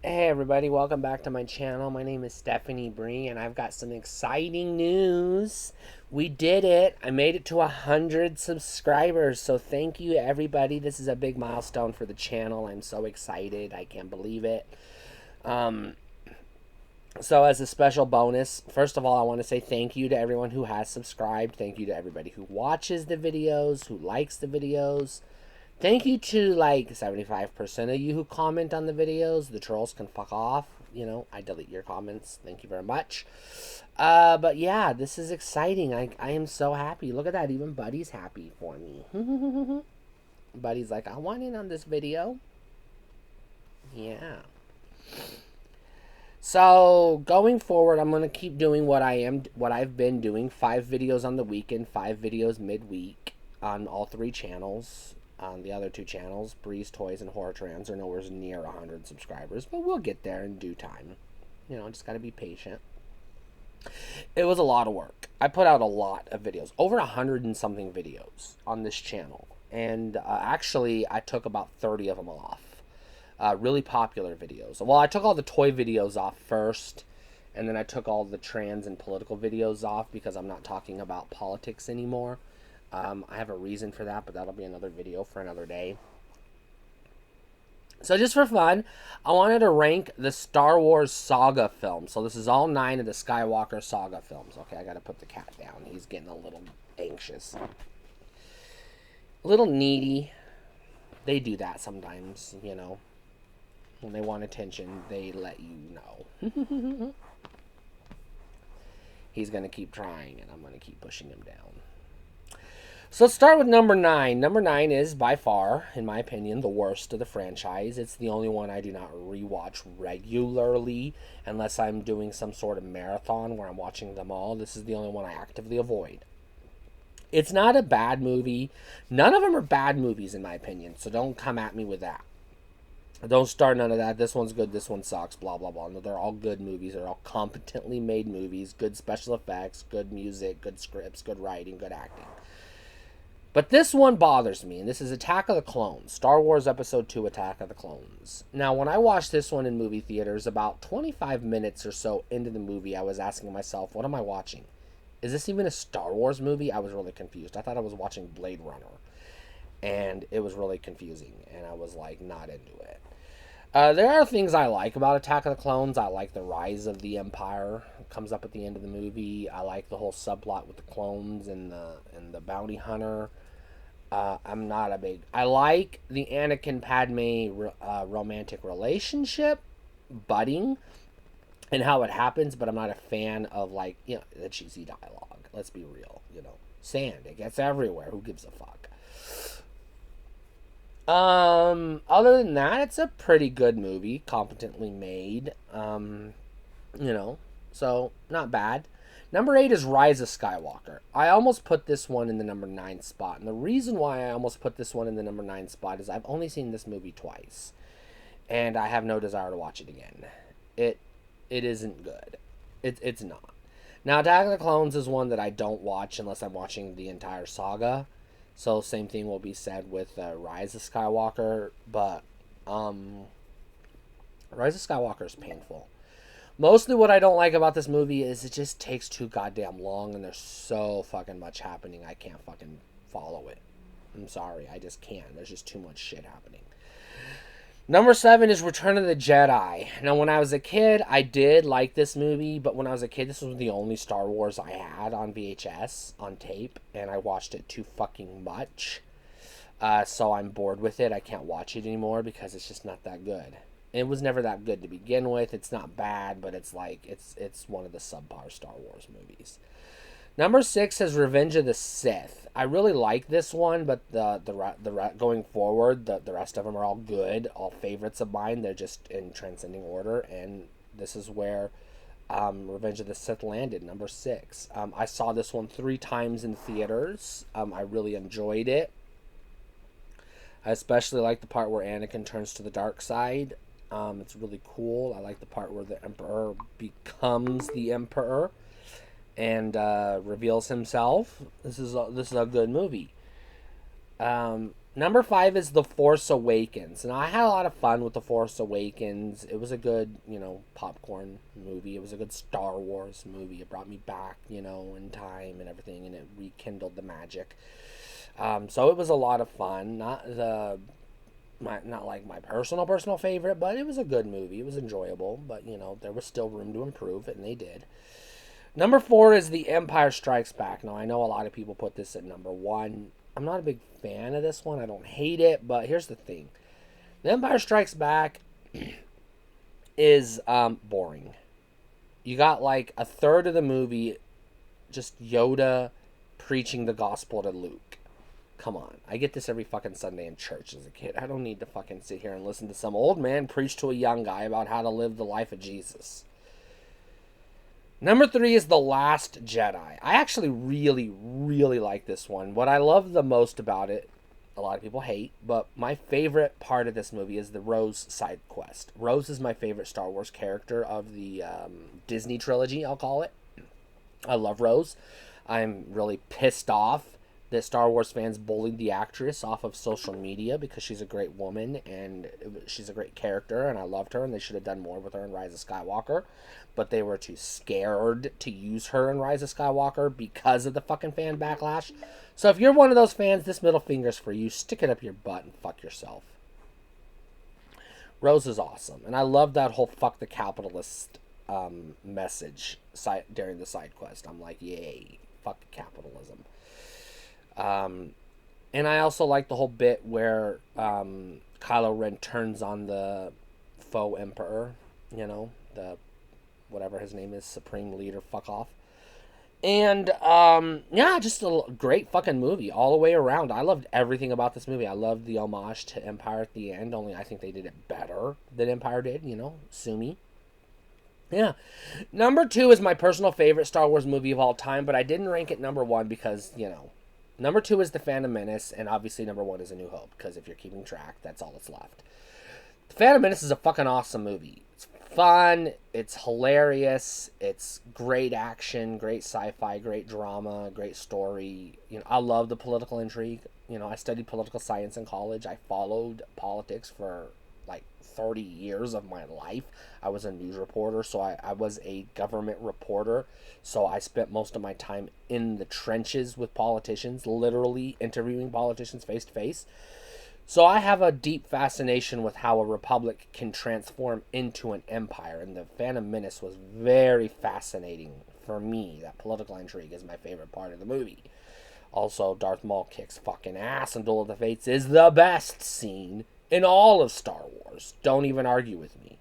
Hey everybody, welcome back to my channel. My name is Stephanie Bree and I've got some exciting news. We did it. I made it to 100 subscribers. So thank you everybody. This is a big milestone for the channel. I'm so excited. I can't believe it. So as a special bonus, first of all, I want to say thank you to everyone who has subscribed. Thank you to everybody who watches the videos, who likes the videos. Thank you to like 75% of you who comment on the videos. The trolls can fuck off. You know, I delete your comments. Thank you very much. But yeah, this is exciting. I am so happy. Look at that. Even Buddy's happy for me. Buddy's like, I want in on this video. Yeah. So going forward, I'm gonna keep doing what I've been doing. 5 videos on the weekend, 5 videos midweek on all 3 channels. On the other 2 channels, Breeze Toys and Horror Trans, are nowhere near 100 subscribers, but we'll get there in due time. You know, just gotta be patient. It was a lot of work. I put out a lot of videos, over 100 and something videos on this channel, and actually, I took about 30 of them off. Really popular videos. Well, I took all the toy videos off first, and then I took all the trans and political videos off because I'm not talking about politics anymore. I have a reason for that, but that'll be another video for another day. So just for fun, I wanted to rank the Star Wars saga films. So this is all 9 of the Skywalker saga films. Okay, I gotta put the cat down. He's getting a little anxious. A little needy. They do that sometimes, you know. When they want attention, they let you know. He's gonna keep trying, and I'm gonna keep pushing him down. So let's start with number 9. Number 9 is by far, in my opinion, the worst of the franchise. It's the only one I do not rewatch regularly unless I'm doing some sort of marathon where I'm watching them all. This is the only one I actively avoid. It's not a bad movie. None of them are bad movies in my opinion, so don't come at me with that. Don't start none of that. This one's good, this one sucks, blah, blah, blah. No, they're all good movies. They're all competently made movies. Good special effects, good music, good scripts, good writing, good acting. But this one bothers me, and this is Attack of the Clones. Star Wars Episode 2, Attack of the Clones. Now, when I watched this one in movie theaters, about 25 minutes or so into the movie, I was asking myself, what am I watching? Is this even a Star Wars movie? I was really confused. I thought I was watching Blade Runner. And it was really confusing, and I was, like, not into it. There are things I like about Attack of the Clones. I like the rise of the Empire. It comes up at the end of the movie. I like the whole subplot with the clones and the bounty hunter. I'm not a big... I like the Anakin Padme romantic relationship budding and how it happens, but I'm not a fan of, like, you know, the cheesy dialogue. Let's be real, you know. Sand, it gets everywhere. Who gives a fuck? Other than that, it's a pretty good movie, competently made. You know, so not bad. Number 8 is Rise of Skywalker. I almost put this one in the number 9 spot. And the reason why I almost put this one in the number 9 spot is I've only seen this movie twice. And I have no desire to watch it again. It isn't good. It's not. Now, Attack of the Clones is one that I don't watch unless I'm watching the entire saga. So same thing will be said with Rise of Skywalker. But Rise of Skywalker is painful. Mostly what I don't like about this movie is it just takes too goddamn long and there's so fucking much happening. I can't fucking follow it. I'm sorry. I just can't. There's just too much shit happening. Number 7 is Return of the Jedi. Now, when I was a kid, I did like this movie, but when I was a kid, this was the only Star Wars I had on VHS, on tape, and I watched it too fucking much. So I'm bored with it. I can't watch it anymore because it's just not that good. It was never that good to begin with. It's not bad, but it's like it's one of the subpar Star Wars movies. Number 6 is Revenge of the Sith. I really like this one, but the going forward, the rest of them are all good, all favorites of mine. They're just in transcending order, and this is where Revenge of the Sith landed, number 6. I saw this one 3 times in theaters. I really enjoyed it. I especially like the part where Anakin turns to the dark side. It's really cool. I like the part where the Emperor becomes the Emperor and reveals himself. This is a good movie. Now Number 5 is The Force Awakens. And I had a lot of fun with The Force Awakens. It was a good, popcorn movie. It was a good Star Wars movie. It brought me back, in time and everything, and it rekindled the magic. So it was a lot of fun. Not like my personal favorite, but it was a good movie. It was enjoyable, but there was still room to improve, and they did. Number 4 is The Empire Strikes Back. Now I know a lot of people put this at number 1. I'm not a big fan of this one. I don't hate it, but here's the thing: The Empire Strikes Back is boring. You got like a third of the movie just Yoda preaching the gospel to Luke. Come on. I get this every fucking Sunday in church as a kid. I don't need to fucking sit here and listen to some old man preach to a young guy about how to live the life of Jesus. Number 3 is The Last Jedi. I actually really, really like this one. What I love the most about it, a lot of people hate, but my favorite part of this movie is the Rose side quest. Rose is my favorite Star Wars character of the Disney trilogy, I'll call it. I love Rose. I'm really pissed off that Star Wars fans bullied the actress off of social media because she's a great woman and she's a great character, and I loved her, and they should have done more with her in Rise of Skywalker, but they were too scared to use her in Rise of Skywalker because of the fucking fan backlash. So if you're one of those fans, this middle finger's for you. Stick it up your butt and fuck yourself. Rose is awesome, and I love that whole fuck the capitalist message during the side quest. I'm like, yay, fuck capitalism. And I also like the whole bit where Kylo Ren turns on the faux emperor, the whatever his name is, supreme leader, fuck off. And just a great fucking movie all the way around. I loved everything about this movie. I loved the homage to Empire at the end, only I think they did it better than Empire did, sue me. Yeah. Number 2 is my personal favorite Star Wars movie of all time, but I didn't rank it number 1 because, Number 2 is The Phantom Menace, and obviously number 1 is A New Hope, because if you're keeping track, that's all that's left. The Phantom Menace is a fucking awesome movie. It's fun, it's hilarious, it's great action, great sci-fi, great drama, great story. I love the political intrigue. I studied political science in college. I followed politics for like 30 years of my life. I was a news reporter, so I was a government reporter. So I spent most of my time in the trenches with politicians, literally interviewing politicians face to face. So I have a deep fascination with how a republic can transform into an empire, and the Phantom Menace was very fascinating for me. That political intrigue is my favorite part of the movie. Also, Darth Maul kicks fucking ass, and Duel of the Fates is the best scene in all of Star Wars. Don't even argue with me.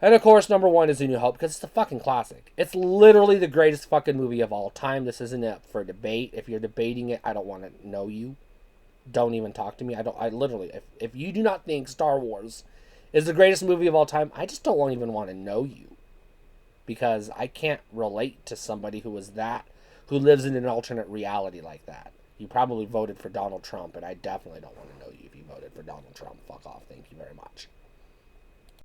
And of course, number 1 is A New Hope, because it's a fucking classic. It's literally the greatest fucking movie of all time. This isn't up for debate. If you're debating it, I don't want to know you. Don't even talk to me. I literally, if you do not think Star Wars is the greatest movie of all time, I just don't even want to know you. Because I can't relate to somebody who lives in an alternate reality like that. You probably voted for Donald Trump, and I definitely don't want to know you if you voted for Donald Trump. Fuck off. Thank you very much.